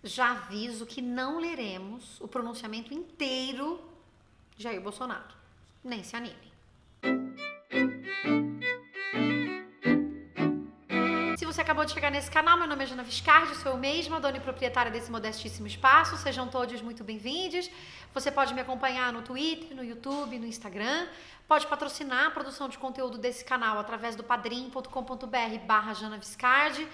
Já aviso que não leremos o pronunciamento inteiro de Jair Bolsonaro. Nem se animem. Se você acabou de chegar nesse canal, meu nome é Jana Viscardi, sou eu mesma, dona e proprietária desse modestíssimo espaço. Sejam todos muito bem-vindos. Você pode me acompanhar no Twitter, no YouTube, no Instagram. Pode patrocinar a produção de conteúdo desse canal através do padrim.com.br/Jana Viscardi.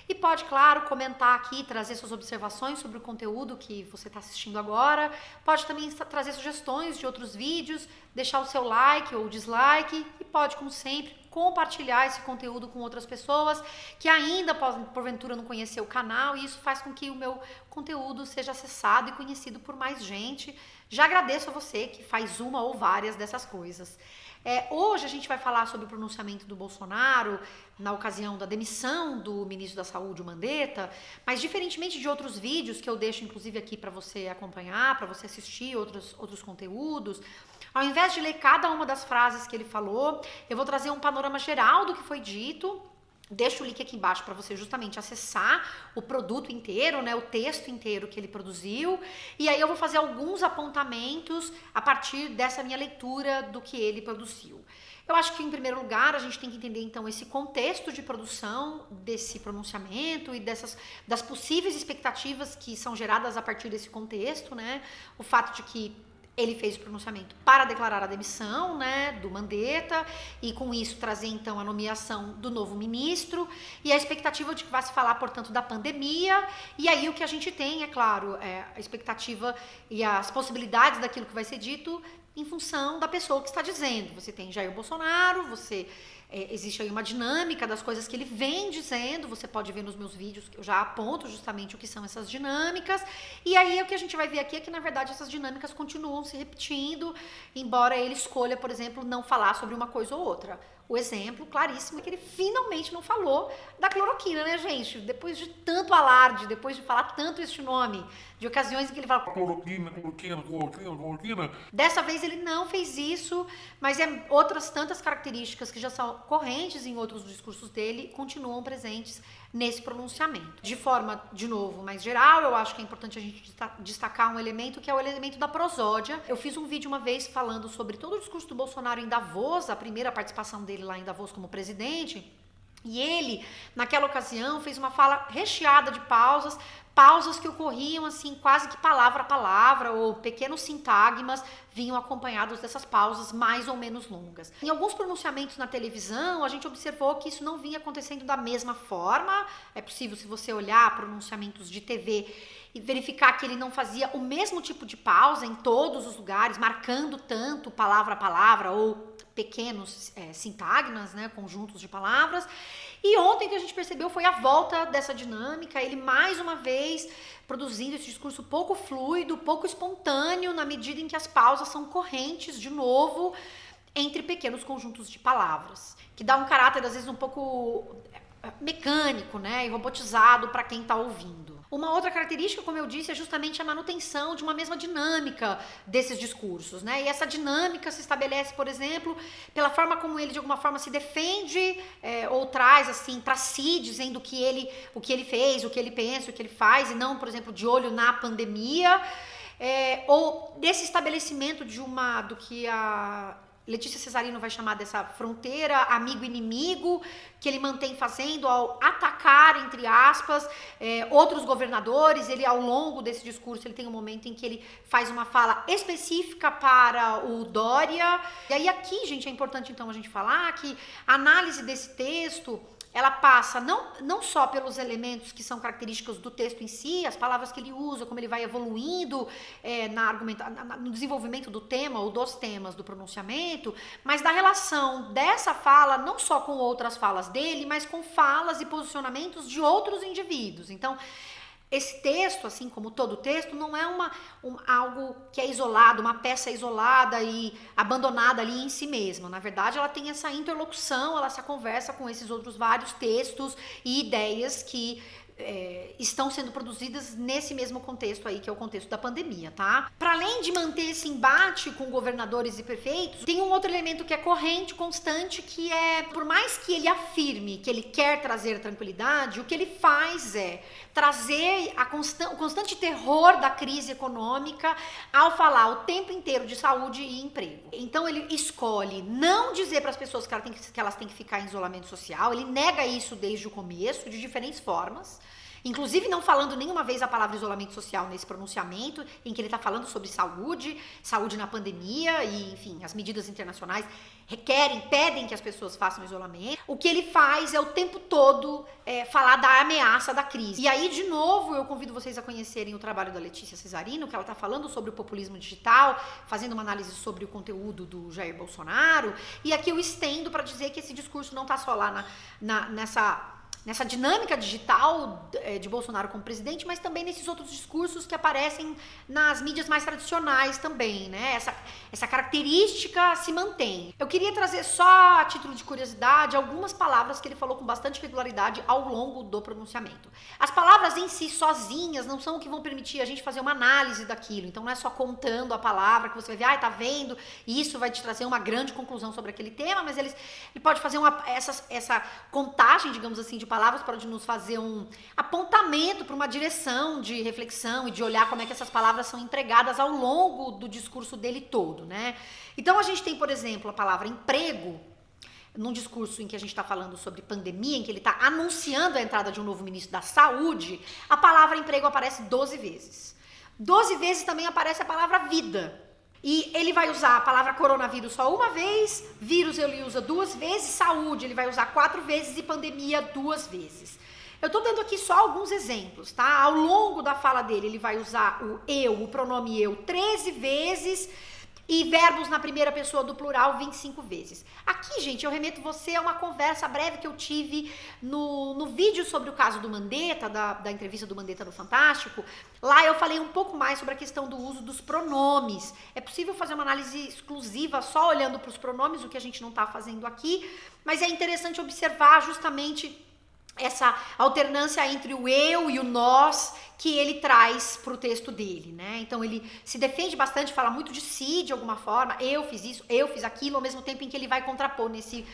E pode, claro, comentar aqui, trazer suas observações sobre o conteúdo que você está assistindo agora. Pode também trazer sugestões de outros vídeos, deixar o seu like ou dislike. E pode, como sempre, compartilhar esse conteúdo com outras pessoas que ainda, porventura, não conhecer o canal. E isso faz com que o meu conteúdo seja acessado e conhecido por mais gente. Já agradeço a você que faz uma ou várias dessas coisas. Hoje a gente vai falar sobre o pronunciamento do Bolsonaro na ocasião da demissão do ministro da Saúde, o Mandetta, mas diferentemente de outros vídeos que eu deixo inclusive aqui para você acompanhar, para você assistir outros conteúdos, ao invés de ler cada uma das frases que ele falou, eu vou trazer um panorama geral do que foi dito. Deixo o link aqui embaixo para você justamente acessar o produto inteiro, né, o texto inteiro que ele produziu. E aí eu vou fazer alguns apontamentos a partir dessa minha leitura do que ele produziu. Eu acho que, em primeiro lugar, a gente tem que entender, então, esse contexto de produção desse pronunciamento e das possíveis expectativas que são geradas a partir desse contexto, né? O fato de que ele fez o pronunciamento para declarar a demissão, né, do Mandetta e com isso trazer então a nomeação do novo ministro e a expectativa de que vai se falar, portanto, da pandemia. E aí o que a gente tem, é claro, a expectativa e as possibilidades daquilo que vai ser dito em função da pessoa que está dizendo. Você tem Jair Bolsonaro, existe aí uma dinâmica das coisas que ele vem dizendo, você pode ver nos meus vídeos que eu já aponto justamente o que são essas dinâmicas, e aí o que a gente vai ver aqui é que, na verdade, essas dinâmicas continuam se repetindo, embora ele escolha, por exemplo, não falar sobre uma coisa ou outra. O exemplo claríssimo é que ele finalmente não falou da cloroquina, né, gente? Depois de tanto alarde, depois de falar tanto este nome, de ocasiões em que ele fala cloroquina. Dessa vez ele não fez isso, mas outras tantas características que já são correntes em outros discursos dele continuam presentes nesse pronunciamento. De forma, de novo, mais geral, eu acho que é importante a gente destacar um elemento que é o elemento da prosódia. Eu fiz um vídeo uma vez falando sobre todo o discurso do Bolsonaro em Davos, a primeira participação dele lá em Davos como presidente, e ele, naquela ocasião, fez uma fala recheada de pausas que ocorriam assim quase que palavra a palavra, ou pequenos sintagmas vinham acompanhados dessas pausas mais ou menos longas. Em alguns pronunciamentos na televisão, a gente observou que isso não vinha acontecendo da mesma forma. É possível, se você olhar pronunciamentos de TV e verificar que ele não fazia o mesmo tipo de pausa em todos os lugares, marcando tanto palavra a palavra ou pequenos sintagmas, né, conjuntos de palavras. E ontem o que a gente percebeu foi a volta dessa dinâmica, ele mais uma vez produzindo esse discurso pouco fluido, pouco espontâneo, na medida em que as pausas são correntes, de novo, entre pequenos conjuntos de palavras, que dá um caráter, às vezes, um pouco mecânico, né, e robotizado para quem está ouvindo. Uma outra característica, como eu disse, é justamente a manutenção de uma mesma dinâmica desses discursos, né? E essa dinâmica se estabelece, por exemplo, pela forma como ele, de alguma forma, se defende ou traz, assim, para si, dizendo o que ele fez, o que ele pensa, o que ele faz, e não, por exemplo, de olho na pandemia, ou desse estabelecimento do que a Letícia Cesarino vai chamar dessa fronteira amigo-inimigo, que ele mantém fazendo ao atacar, entre aspas, outros governadores. Ele, ao longo desse discurso, ele tem um momento em que ele faz uma fala específica para o Dória. E aí aqui, gente, é importante então a gente falar que a análise desse texto, ela passa não só pelos elementos que são características do texto em si, as palavras que ele usa, como ele vai evoluindo no desenvolvimento do tema ou dos temas do pronunciamento, mas da relação dessa fala não só com outras falas dele, mas com falas e posicionamentos de outros indivíduos. Então, esse texto, assim como todo texto, não é algo que é isolado, uma peça isolada e abandonada ali em si mesma. Na verdade, ela tem essa interlocução, essa conversa com esses outros vários textos e ideias que estão sendo produzidas nesse mesmo contexto aí, que é o contexto da pandemia, tá? Para além de manter esse embate com governadores e prefeitos, tem um outro elemento que é corrente, constante, que é, por mais que ele afirme que ele quer trazer tranquilidade, o que ele faz é trazer o constante terror da crise econômica ao falar o tempo inteiro de saúde e emprego. Então ele escolhe não dizer para as pessoas que elas têm que ficar em isolamento social, ele nega isso desde o começo, de diferentes formas, inclusive não falando nenhuma vez a palavra isolamento social nesse pronunciamento, em que ele está falando sobre saúde na pandemia e, enfim, as medidas internacionais pedem que as pessoas façam isolamento. O que ele faz é o tempo todo falar da ameaça da crise. E aí, de novo, eu convido vocês a conhecerem o trabalho da Letícia Cesarino, que ela está falando sobre o populismo digital, fazendo uma análise sobre o conteúdo do Jair Bolsonaro, e aqui eu estendo para dizer que esse discurso não está só lá nessa dinâmica digital de Bolsonaro como presidente, mas também nesses outros discursos que aparecem nas mídias mais tradicionais também, né? Essa característica se mantém. Eu queria trazer só, a título de curiosidade, algumas palavras que ele falou com bastante regularidade ao longo do pronunciamento. As palavras em si, sozinhas, não são o que vão permitir a gente fazer uma análise daquilo. Então não é só contando a palavra que você vai ver, tá vendo? E isso vai te trazer uma grande conclusão sobre aquele tema, mas ele pode fazer essa contagem, digamos assim, de palavras para nos fazer um apontamento para uma direção de reflexão e de olhar como é que essas palavras são empregadas ao longo do discurso dele todo, né? Então a gente tem, por exemplo, a palavra emprego, num discurso em que a gente está falando sobre pandemia, em que ele está anunciando a entrada de um novo ministro da Saúde, a palavra emprego aparece 12 vezes. 12 vezes também aparece a palavra vida. E ele vai usar a palavra coronavírus só uma vez, vírus ele usa 2 vezes, saúde ele vai usar 4 vezes e pandemia 2 vezes. Eu tô dando aqui só alguns exemplos, tá? Ao longo da fala dele, ele vai usar o pronome eu 13 vezes e verbos na primeira pessoa do plural 25 vezes. Aqui, gente, eu remeto você a uma conversa breve que eu tive no vídeo sobre o caso do Mandetta, da entrevista do Mandetta no Fantástico. Lá eu falei um pouco mais sobre a questão do uso dos pronomes. É possível fazer uma análise exclusiva só olhando para os pronomes, o que a gente não está fazendo aqui, mas é interessante observar justamente essa alternância entre o eu e o nós que ele traz para o texto dele, né? Então ele se defende bastante, fala muito de si de alguma forma, eu fiz isso, eu fiz aquilo, ao mesmo tempo em que ele vai contrapor nesse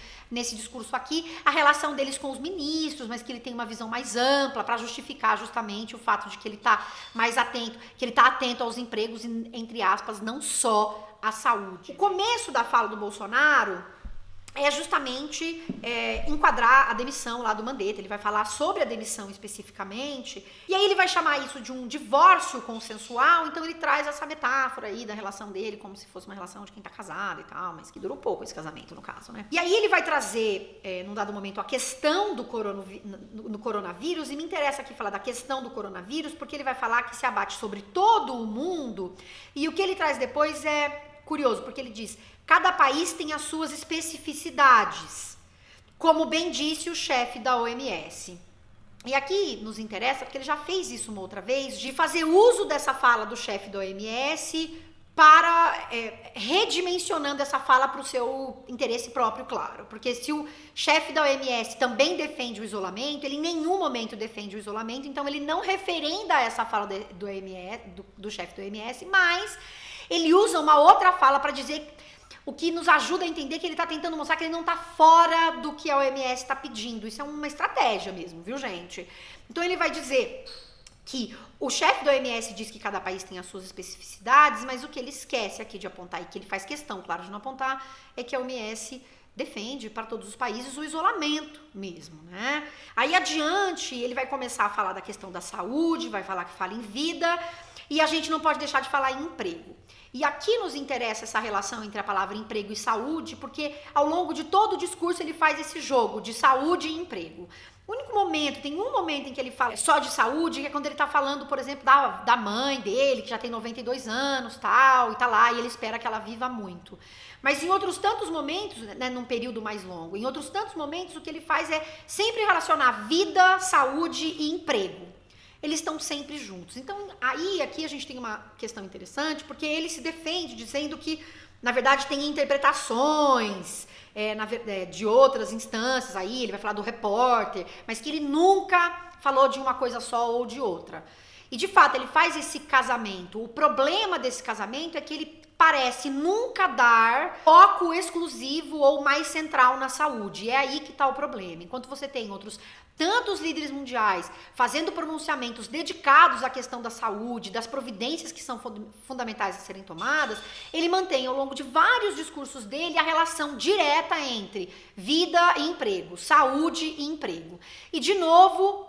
discurso aqui a relação deles com os ministros, mas que ele tem uma visão mais ampla para justificar justamente o fato de que ele está mais atento, que ele está atento aos empregos, entre aspas, não só à saúde. O começo da fala do Bolsonaro é justamente enquadrar a demissão lá do Mandetta. Ele vai falar sobre a demissão especificamente, e aí ele vai chamar isso de um divórcio consensual, então ele traz essa metáfora aí da relação dele como se fosse uma relação de quem tá casado e tal, mas que durou pouco esse casamento no caso, né? E aí ele vai trazer, num dado momento, a questão do coronavírus, e me interessa aqui falar da questão do coronavírus, porque ele vai falar que se abate sobre todo o mundo, e o que ele traz depois é curioso, porque ele diz: cada país tem as suas especificidades, como bem disse o chefe da OMS. E aqui nos interessa, porque ele já fez isso uma outra vez, de fazer uso dessa fala do chefe da OMS para redimensionando essa fala para o seu interesse próprio, claro. Porque se o chefe da OMS também defende o isolamento, ele em nenhum momento defende o isolamento, então ele não referenda essa fala do chefe da OMS, mas ele usa uma outra fala para dizer, o que nos ajuda a entender que ele está tentando mostrar que ele não está fora do que a OMS está pedindo. Isso é uma estratégia mesmo, viu, gente? Então ele vai dizer que o chefe da OMS diz que cada país tem as suas especificidades, mas o que ele esquece aqui de apontar, e que ele faz questão, claro, de não apontar, é que a OMS defende para todos os países o isolamento mesmo, né? Aí adiante, ele vai começar a falar da questão da saúde, vai falar que fala em vida, e a gente não pode deixar de falar em emprego. E aqui nos interessa essa relação entre a palavra emprego e saúde, porque ao longo de todo o discurso ele faz esse jogo de saúde e emprego. O único momento, tem um momento em que ele fala só de saúde, que é quando ele tá falando, por exemplo, da mãe dele, que já tem 92 anos, tal, e tá lá, e ele espera que ela viva muito. Mas em outros tantos momentos, né, num período mais longo, em outros tantos momentos, o que ele faz é sempre relacionar vida, saúde e emprego. eles estão sempre juntos. Então, aqui a gente tem uma questão interessante, porque ele se defende dizendo que, na verdade, tem interpretações de outras instâncias, aí ele vai falar do repórter, mas que ele nunca falou de uma coisa só ou de outra. E, de fato, ele faz esse casamento. O problema desse casamento é que ele parece nunca dar foco exclusivo ou mais central na saúde. É aí que está o problema. Enquanto você tem outros tantos líderes mundiais fazendo pronunciamentos dedicados à questão da saúde, das providências que são fundamentais a serem tomadas, ele mantém ao longo de vários discursos dele a relação direta entre vida e emprego, saúde e emprego. E, de novo,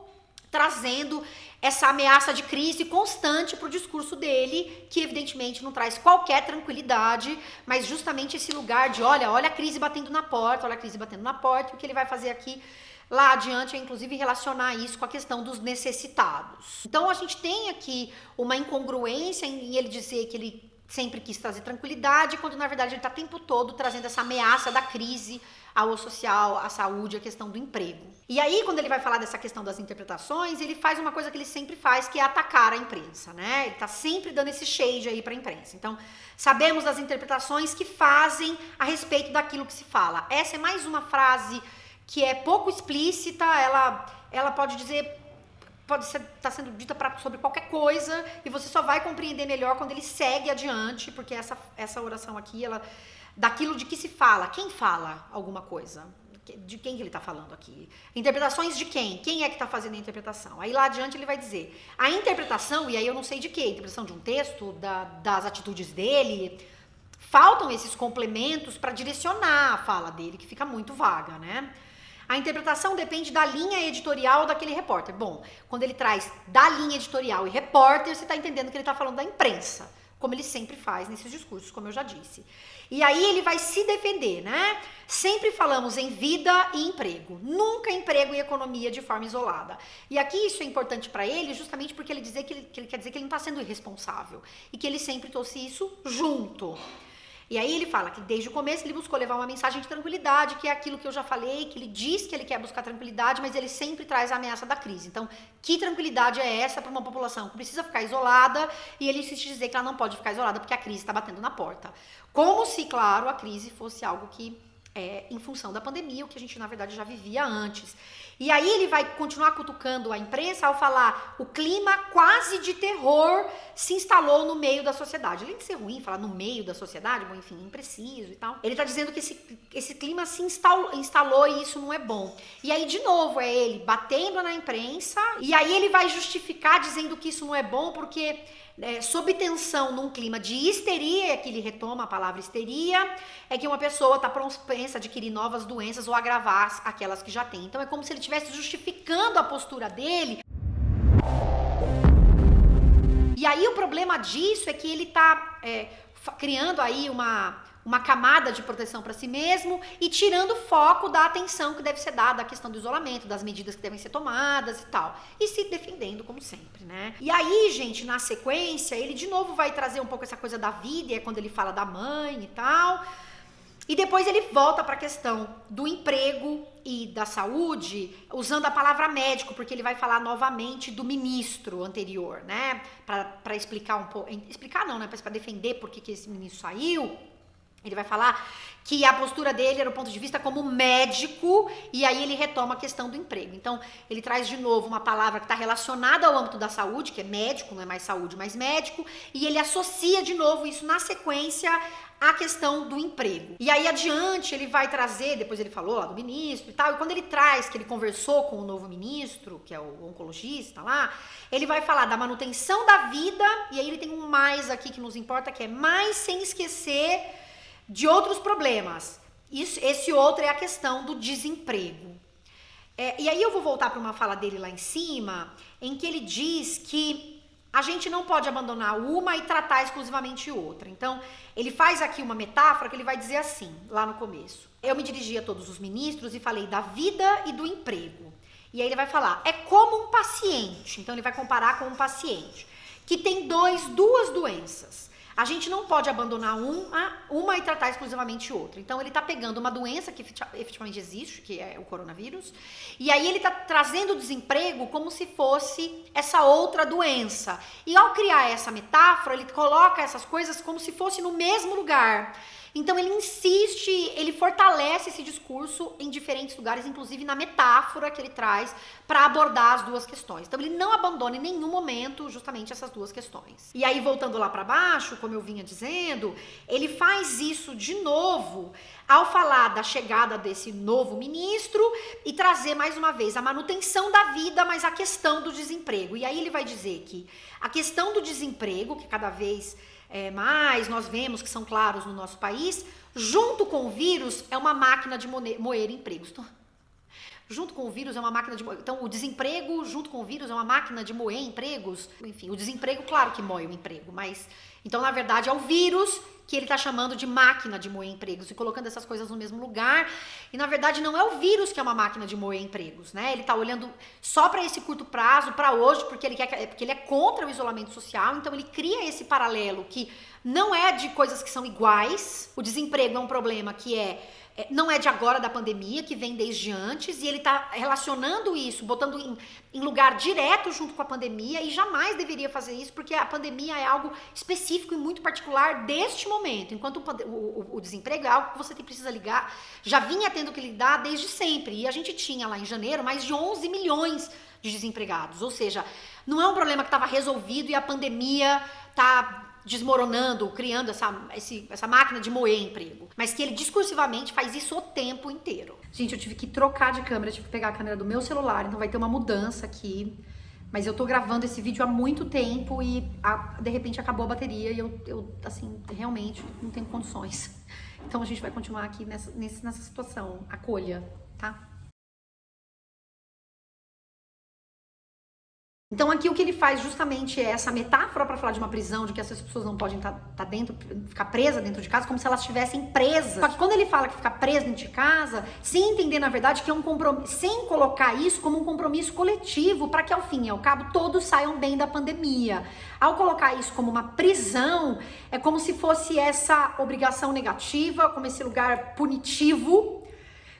trazendo essa ameaça de crise constante para o discurso dele, que evidentemente não traz qualquer tranquilidade, mas justamente esse lugar de olha a crise batendo na porta, olha a crise batendo na porta, e o que ele vai fazer aqui lá adiante é inclusive relacionar isso com a questão dos necessitados. Então a gente tem aqui uma incongruência em ele dizer que ele sempre quis trazer tranquilidade, quando na verdade ele está o tempo todo trazendo essa ameaça da crise ao social, à saúde, à questão do emprego. E aí, quando ele vai falar dessa questão das interpretações, ele faz uma coisa que ele sempre faz, que é atacar a imprensa, né? Ele tá sempre dando esse shade aí pra imprensa. Então, sabemos das interpretações que fazem a respeito daquilo que se fala. Essa é mais uma frase que é pouco explícita, ela pode dizer, tá sendo dita sobre qualquer coisa, e você só vai compreender melhor quando ele segue adiante, porque essa oração aqui, daquilo de que se fala. Quem fala alguma coisa? De quem que ele está falando aqui? Interpretações de quem? Quem é que está fazendo a interpretação? Aí lá adiante ele vai dizer, a interpretação, e aí eu não sei de quê, a interpretação de um texto, das atitudes dele, faltam esses complementos para direcionar a fala dele, que fica muito vaga, né? A interpretação depende da linha editorial daquele repórter. Bom, quando ele traz da linha editorial e repórter, você está entendendo que ele está falando da imprensa, como ele sempre faz nesses discursos, como eu já disse. E aí ele vai se defender, né? Sempre falamos em vida e emprego, nunca emprego e economia de forma isolada. E aqui isso é importante para ele justamente porque ele quer dizer que ele não está sendo irresponsável e que ele sempre trouxe isso junto. E aí ele fala que desde o começo ele buscou levar uma mensagem de tranquilidade, que é aquilo que eu já falei, que ele diz que ele quer buscar tranquilidade, mas ele sempre traz a ameaça da crise. Então, que tranquilidade é essa para uma população que precisa ficar isolada, e ele insiste em dizer que ela não pode ficar isolada porque a crise está batendo na porta. Como se, claro, a crise fosse algo que em função da pandemia, o que a gente, na verdade, já vivia antes. E aí ele vai continuar cutucando a imprensa ao falar o clima quase de terror se instalou no meio da sociedade. Além de ser ruim falar no meio da sociedade, bom, enfim, impreciso e tal. Ele tá dizendo que esse clima se instalou e isso não é bom. E aí, de novo, é ele batendo na imprensa, e aí ele vai justificar dizendo que isso não é bom porque sob tensão num clima de histeria, que ele retoma a palavra histeria, é que uma pessoa está propensa a adquirir novas doenças ou agravar aquelas que já tem. Então é como se ele estivesse justificando a postura dele. E aí o problema disso é que ele está criando aí uma camada de proteção para si mesmo e tirando o foco da atenção que deve ser dada à questão do isolamento, das medidas que devem ser tomadas e tal. E se defendendo, como sempre, né? E aí, gente, na sequência, ele de novo vai trazer um pouco essa coisa da vida, é quando ele fala da mãe e tal. E depois ele volta para a questão do emprego e da saúde, usando a palavra médico, porque ele vai falar novamente do ministro anterior, né? Para explicar um pouco. Explicar não, né? Para defender por que esse ministro saiu. Ele vai falar que a postura dele era o ponto de vista como médico, e aí ele retoma a questão do emprego. Então, ele traz de novo uma palavra que está relacionada ao âmbito da saúde, que é médico, não é mais saúde, mas médico, e ele associa de novo isso na sequência à questão do emprego. E aí adiante ele vai trazer, depois ele falou lá do ministro e tal, e quando ele traz que ele conversou com o novo ministro, que é o oncologista lá, ele vai falar da manutenção da vida, e aí ele tem um mais aqui que nos importa, que é mais sem esquecer de outros problemas. Esse outro é a questão do desemprego. E aí eu vou voltar para uma fala dele lá em cima, em que ele diz que a gente não pode abandonar uma e tratar exclusivamente outra. Então, ele faz aqui uma metáfora que ele vai dizer assim, lá no começo. Eu me dirigi a todos os ministros e falei da vida e do emprego. E aí ele vai falar, é como um paciente. Então, ele vai comparar com um paciente que tem duas doenças. A gente não pode abandonar uma e tratar exclusivamente outra. Então, ele tá pegando uma doença que efetivamente existe, que é o coronavírus, e aí ele tá trazendo o desemprego como se fosse essa outra doença. E ao criar essa metáfora, ele coloca essas coisas como se fosse no mesmo lugar. Então, ele insiste, ele fortalece esse discurso em diferentes lugares, inclusive na metáfora que ele traz para abordar as duas questões. Então, ele não abandona em nenhum momento justamente essas duas questões. E aí, voltando lá para baixo, como eu vinha dizendo, ele faz isso de novo ao falar da chegada desse novo ministro e trazer mais uma vez a manutenção da vida, mas a questão do desemprego. E aí ele vai dizer que a questão do desemprego, que cada vez mais nós vemos que são claros no nosso país, junto com o vírus, é uma máquina de moer empregos. Junto com o vírus é uma máquina de moer. Então, o desemprego, junto com o vírus, é uma máquina de moer empregos. Enfim, o desemprego, claro que moe o emprego, mas... Então, na verdade, é o vírus que ele tá chamando de máquina de moer empregos e colocando essas coisas no mesmo lugar. E, na verdade, não é o vírus que é uma máquina de moer empregos, né? Ele tá olhando só para esse curto prazo, para hoje, porque ele é contra o isolamento social. Então, ele cria esse paralelo que não é de coisas que são iguais. O desemprego é um problema que não é de agora da pandemia, que vem desde antes, e ele tá relacionando isso, botando em lugar direto junto com a pandemia, e jamais deveria fazer isso, porque a pandemia é algo específico e muito particular deste momento, enquanto o desemprego é algo que você precisa ligar, já vinha tendo que lidar desde sempre, e a gente tinha lá em janeiro mais de 11 milhões de desempregados, ou seja, não é um problema que estava resolvido e a pandemia tá desmoronando, criando essa máquina de moer emprego. Mas que ele discursivamente faz isso o tempo inteiro. Gente, eu tive que trocar de câmera, tive que pegar a câmera do meu celular, então vai ter uma mudança aqui. Mas eu tô gravando esse vídeo há muito tempo e de repente acabou a bateria e eu assim, realmente não tenho condições. Então a gente vai continuar aqui nessa situação. Acolha, tá? Então aqui o que ele faz justamente é essa metáfora para falar de uma prisão, de que essas pessoas não podem tá dentro, ficar presas dentro de casa, como se elas estivessem presas. Só que quando ele fala que ficar presa dentro de casa, sem entender na verdade que é um compromisso, sem colocar isso como um compromisso coletivo para que ao fim e ao cabo todos saiam bem da pandemia. Ao colocar isso como uma prisão, é como se fosse essa obrigação negativa, como esse lugar punitivo.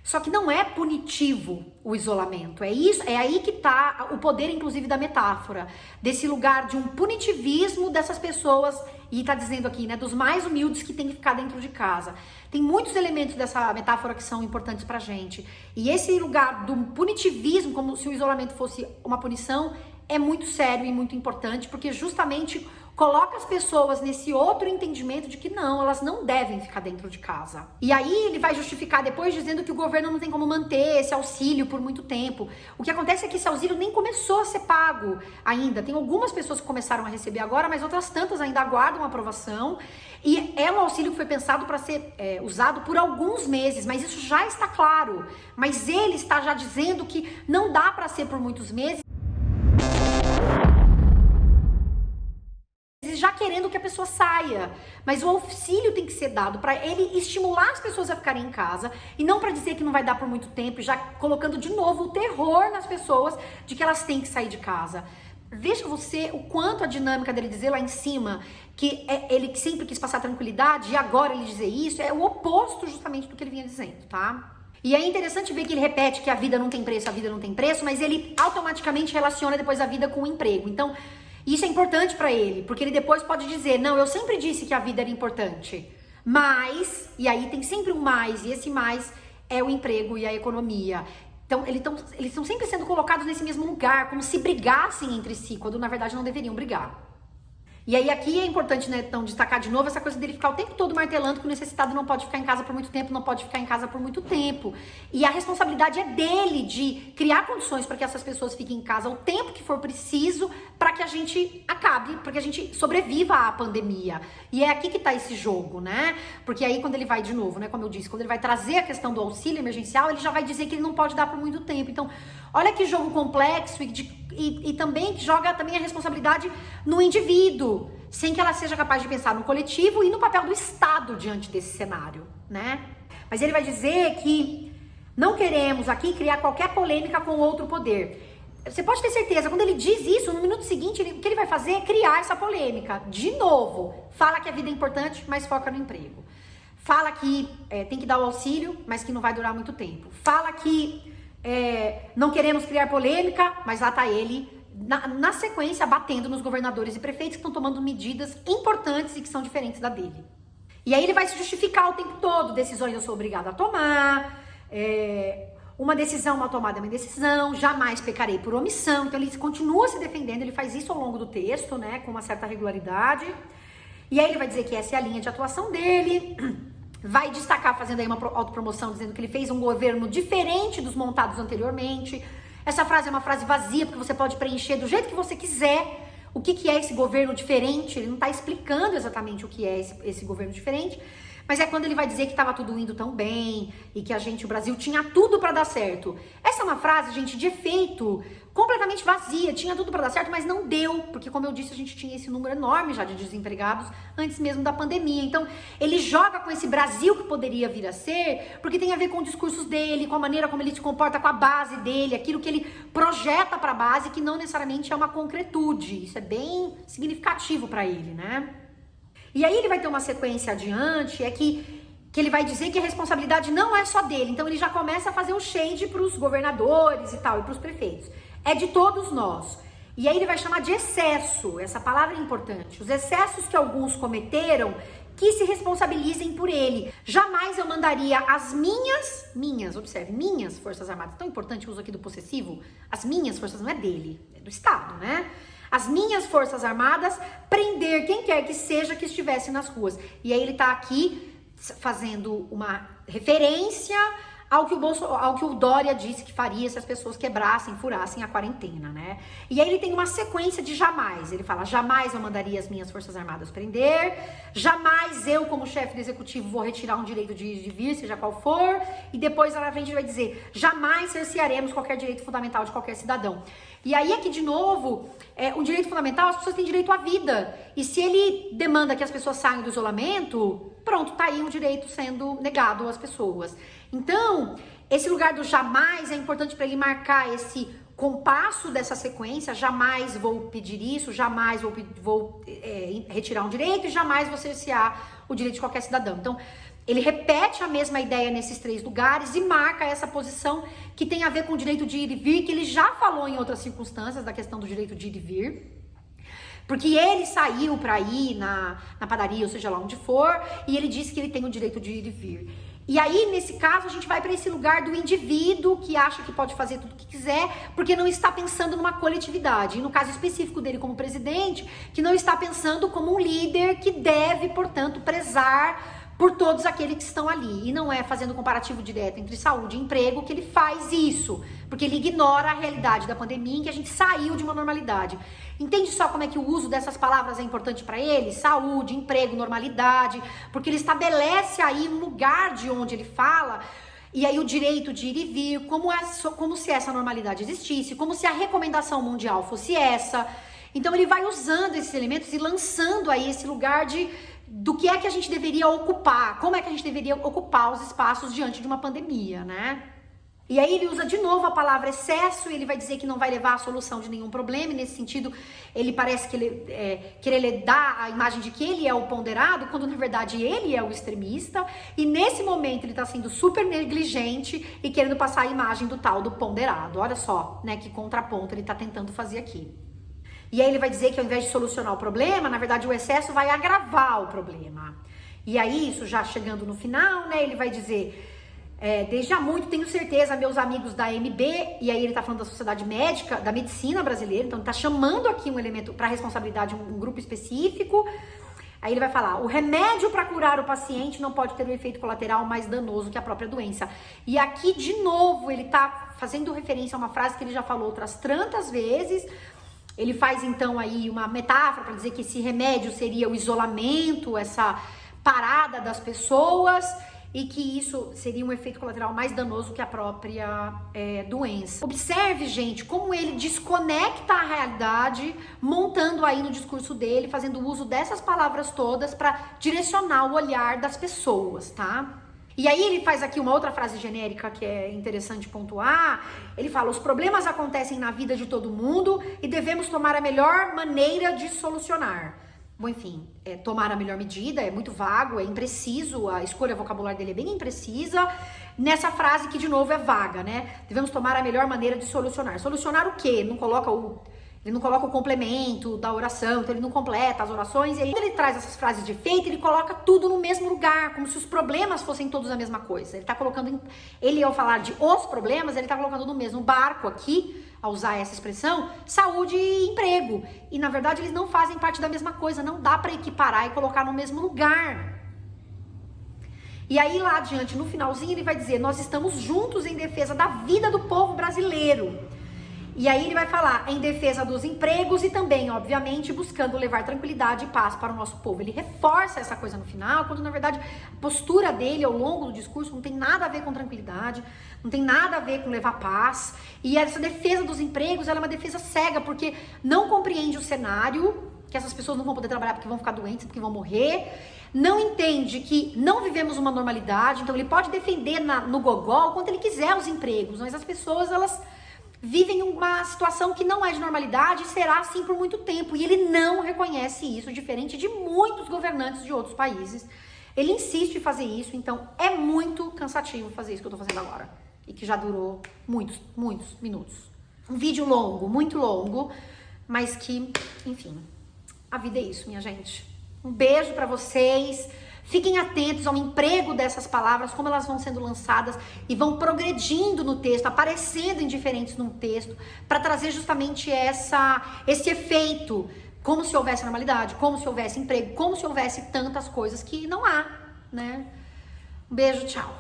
Só que não é punitivo o isolamento, é aí que tá o poder, inclusive, da metáfora, desse lugar de um punitivismo dessas pessoas, e tá dizendo aqui, né, dos mais humildes que tem que ficar dentro de casa. Tem muitos elementos dessa metáfora que são importantes pra gente, e esse lugar do punitivismo, como se o isolamento fosse uma punição, é muito sério e muito importante, porque justamente coloca as pessoas nesse outro entendimento de que não, elas não devem ficar dentro de casa. E aí ele vai justificar depois dizendo que o governo não tem como manter esse auxílio por muito tempo. O que acontece é que esse auxílio nem começou a ser pago ainda. Tem algumas pessoas que começaram a receber agora, mas outras tantas ainda aguardam aprovação. E é um auxílio que foi pensado para ser usado por alguns meses, mas isso já está claro. Mas ele está já dizendo que não dá para ser por muitos meses, já querendo que a pessoa saia, mas o auxílio tem que ser dado para ele estimular as pessoas a ficarem em casa e não para dizer que não vai dar por muito tempo, já colocando de novo o terror nas pessoas de que elas têm que sair de casa. Veja você o quanto a dinâmica dele dizer lá em cima que ele sempre quis passar tranquilidade e agora ele dizer isso é o oposto justamente do que ele vinha dizendo, tá? E é interessante ver que ele repete que a vida não tem preço, mas ele automaticamente relaciona depois a vida com o emprego. Então, isso é importante para ele, porque ele depois pode dizer, não, eu sempre disse que a vida era importante, mas, e aí tem sempre um mais, e esse mais é o emprego e a economia. Então, eles estão sempre sendo colocados nesse mesmo lugar, como se brigassem entre si, quando na verdade não deveriam brigar. E aí aqui é importante, né, então, destacar de novo essa coisa dele ficar o tempo todo martelando que o necessitado não pode ficar em casa por muito tempo, não pode ficar em casa por muito tempo. E a responsabilidade é dele de criar condições para que essas pessoas fiquem em casa o tempo que for preciso para que a gente acabe, para que a gente sobreviva à pandemia. E é aqui que tá esse jogo, né? Porque aí quando ele vai de novo, né, como eu disse, quando ele vai trazer a questão do auxílio emergencial, ele já vai dizer que ele não pode dar por muito tempo. Então, olha que jogo complexo e também que joga também a responsabilidade no indivíduo, sem que ela seja capaz de pensar no coletivo e no papel do Estado diante desse cenário, né? Mas ele vai dizer que não queremos aqui criar qualquer polêmica com outro poder. Você pode ter certeza, quando ele diz isso, no minuto seguinte, o que ele vai fazer é criar essa polêmica. De novo, fala que a vida é importante, mas foca no emprego. Fala que tem que dar o auxílio, mas que não vai durar muito tempo. Fala que não queremos criar polêmica, mas lá tá ele, na sequência, batendo nos governadores e prefeitos que estão tomando medidas importantes e que são diferentes da dele. E aí ele vai se justificar o tempo todo. Decisões eu sou obrigado a tomar, uma decisão, uma tomada é uma decisão, jamais pecarei por omissão. Então ele continua se defendendo, ele faz isso ao longo do texto, né, com uma certa regularidade. E aí ele vai dizer que essa é a linha de atuação dele, vai destacar fazendo aí uma autopromoção, dizendo que ele fez um governo diferente dos montados anteriormente. Essa frase é uma frase vazia, porque você pode preencher do jeito que você quiser o que é esse governo diferente. Ele não está explicando exatamente o que é esse governo diferente, mas é quando ele vai dizer que estava tudo indo tão bem e que o Brasil tinha tudo para dar certo. Essa é uma frase, gente, de efeito, completamente vazia. Tinha tudo para dar certo, mas não deu, porque, como eu disse, a gente tinha esse número enorme já de desempregados antes mesmo da pandemia. Então, ele joga com esse Brasil que poderia vir a ser, porque tem a ver com os discursos dele, com a maneira como ele se comporta com a base dele, aquilo que ele projeta para a base, que não necessariamente é uma concretude. Isso é bem significativo para ele, né? E aí ele vai ter uma sequência adiante, que ele vai dizer que a responsabilidade não é só dele. Então ele já começa a fazer um shade para os governadores e tal, e para os prefeitos. É de todos nós. E aí ele vai chamar de excesso, essa palavra é importante. Os excessos que alguns cometeram, que se responsabilizem por ele. Jamais eu mandaria as observe, minhas Forças Armadas, tão importante o uso aqui do possessivo, as minhas forças, não é dele, é do Estado, né? As minhas Forças Armadas prender quem quer que seja que estivesse nas ruas. E aí ele tá aqui fazendo uma referência ao que o Dória disse que faria se as pessoas quebrassem, furassem a quarentena, né? E aí ele tem uma sequência de jamais. Ele fala, jamais eu mandaria as minhas Forças Armadas prender, jamais eu, como chefe do executivo, vou retirar um direito de ir e de vir, seja qual for, e depois lá na frente ele vai dizer, jamais cercearemos qualquer direito fundamental de qualquer cidadão. E aí aqui, de novo, um direito fundamental, as pessoas têm direito à vida. E se ele demanda que as pessoas saiam do isolamento, pronto, tá aí um direito sendo negado às pessoas. Então, esse lugar do jamais é importante para ele marcar esse compasso dessa sequência. Jamais vou pedir isso, jamais vou retirar um direito e jamais vou cercear o direito de qualquer cidadão. Então, ele repete a mesma ideia nesses três lugares e marca essa posição que tem a ver com o direito de ir e vir, que ele já falou em outras circunstâncias da questão do direito de ir e vir. Porque ele saiu para ir na padaria, ou seja lá onde for, e ele disse que ele tem o direito de ir e vir. E aí, nesse caso, a gente vai para esse lugar do indivíduo que acha que pode fazer tudo o que quiser, porque não está pensando numa coletividade. E no caso específico dele como presidente, que não está pensando como um líder que deve, portanto, prezar por todos aqueles que estão ali. E não é fazendo comparativo direto entre saúde e emprego que ele faz isso, porque ele ignora a realidade da pandemia em que a gente saiu de uma normalidade. Entende só como é que o uso dessas palavras é importante para ele? Saúde, emprego, normalidade, porque ele estabelece aí um lugar de onde ele fala, e aí o direito de ir e vir, como se essa normalidade existisse, como se a recomendação mundial fosse essa. Então ele vai usando esses elementos e lançando aí esse lugar do que é que a gente deveria ocupar, como é que a gente deveria ocupar os espaços diante de uma pandemia, né? E aí ele usa de novo a palavra excesso, e ele vai dizer que não vai levar à solução de nenhum problema, e nesse sentido ele parece que ele querer dar a imagem de que ele é o ponderado, quando na verdade ele é o extremista, e nesse momento ele tá sendo super negligente e querendo passar a imagem do tal do ponderado. Olha só, né, que contraponto ele tá tentando fazer aqui. E aí ele vai dizer que ao invés de solucionar o problema, na verdade o excesso vai agravar o problema. E aí, isso já chegando no final, né, ele vai dizer, desde há muito tenho certeza, meus amigos da MB, e aí ele tá falando da sociedade médica, da medicina brasileira, então ele tá chamando aqui um elemento para responsabilidade, um grupo específico. Aí ele vai falar, o remédio para curar o paciente não pode ter um efeito colateral mais danoso que a própria doença. E aqui, de novo, ele tá fazendo referência a uma frase que ele já falou outras tantas vezes. Ele faz então aí uma metáfora para dizer que esse remédio seria o isolamento, essa parada das pessoas, e que isso seria um efeito colateral mais danoso que a própria doença. Observe, gente, como ele desconecta a realidade, montando aí no discurso dele, fazendo uso dessas palavras todas para direcionar o olhar das pessoas, tá? E aí ele faz aqui uma outra frase genérica que é interessante pontuar. Ele fala: os problemas acontecem na vida de todo mundo e devemos tomar a melhor maneira de solucionar. Bom, enfim, tomar a melhor medida é muito vago, é impreciso, a escolha vocabular dele é bem imprecisa. Nessa frase que, de novo, é vaga, né? Devemos tomar a melhor maneira de solucionar. Solucionar o quê? Ele não coloca o complemento da oração, então ele não completa as orações. E aí, quando ele traz essas frases de efeito, ele coloca tudo no mesmo lugar, como se os problemas fossem todos a mesma coisa. Ele tá colocando, ele ao falar de os problemas, ele tá colocando no mesmo barco aqui, a usar essa expressão, saúde e emprego. E na verdade eles não fazem parte da mesma coisa, não dá para equiparar e colocar no mesmo lugar. E aí lá adiante, no finalzinho, ele vai dizer: nós estamos juntos em defesa da vida do povo brasileiro. E aí ele vai falar em defesa dos empregos e também, obviamente, buscando levar tranquilidade e paz para o nosso povo. Ele reforça essa coisa no final, quando na verdade a postura dele ao longo do discurso não tem nada a ver com tranquilidade, não tem nada a ver com levar paz. E essa defesa dos empregos, ela é uma defesa cega, porque não compreende o cenário, que essas pessoas não vão poder trabalhar porque vão ficar doentes, porque vão morrer. Não entende que não vivemos uma normalidade, então ele pode defender no gogó o quanto ele quiser os empregos, mas as pessoas, elas vivem uma situação que não é de normalidade e será assim por muito tempo. E ele não reconhece isso, diferente de muitos governantes de outros países. Ele insiste em fazer isso, então é muito cansativo fazer isso que eu tô fazendo agora. E que já durou muitos minutos. Um vídeo longo, muito longo, mas que, enfim, a vida é isso, minha gente. Um beijo pra vocês. Fiquem atentos ao emprego dessas palavras, como elas vão sendo lançadas e vão progredindo no texto, aparecendo em diferentes no texto, para trazer justamente esse efeito, como se houvesse normalidade, como se houvesse emprego, como se houvesse tantas coisas que não há, né? Um beijo, tchau.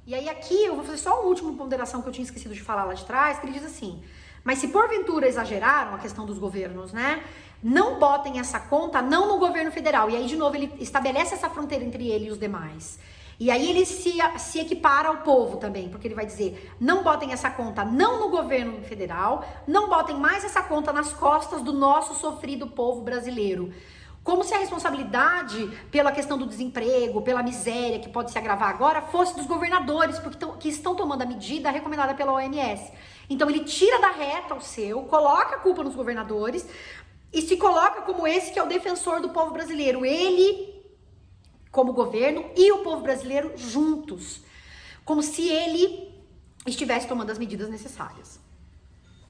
E aí aqui eu vou fazer só uma última ponderação que eu tinha esquecido de falar lá de trás, que ele diz assim: mas se porventura exageraram a questão dos governos, né? Não botem essa conta não no governo federal. E aí, de novo, ele estabelece essa fronteira entre ele e os demais. E aí ele se equipara ao povo também, porque ele vai dizer: não botem essa conta não no governo federal, não botem mais essa conta nas costas do nosso sofrido povo brasileiro. Como se a responsabilidade pela questão do desemprego, pela miséria que pode se agravar agora, fosse dos governadores, que estão tomando a medida recomendada pela OMS. Então ele tira da reta o seu, coloca a culpa nos governadores e se coloca como esse que é o defensor do povo brasileiro. Ele, como governo, e o povo brasileiro juntos. Como se ele estivesse tomando as medidas necessárias.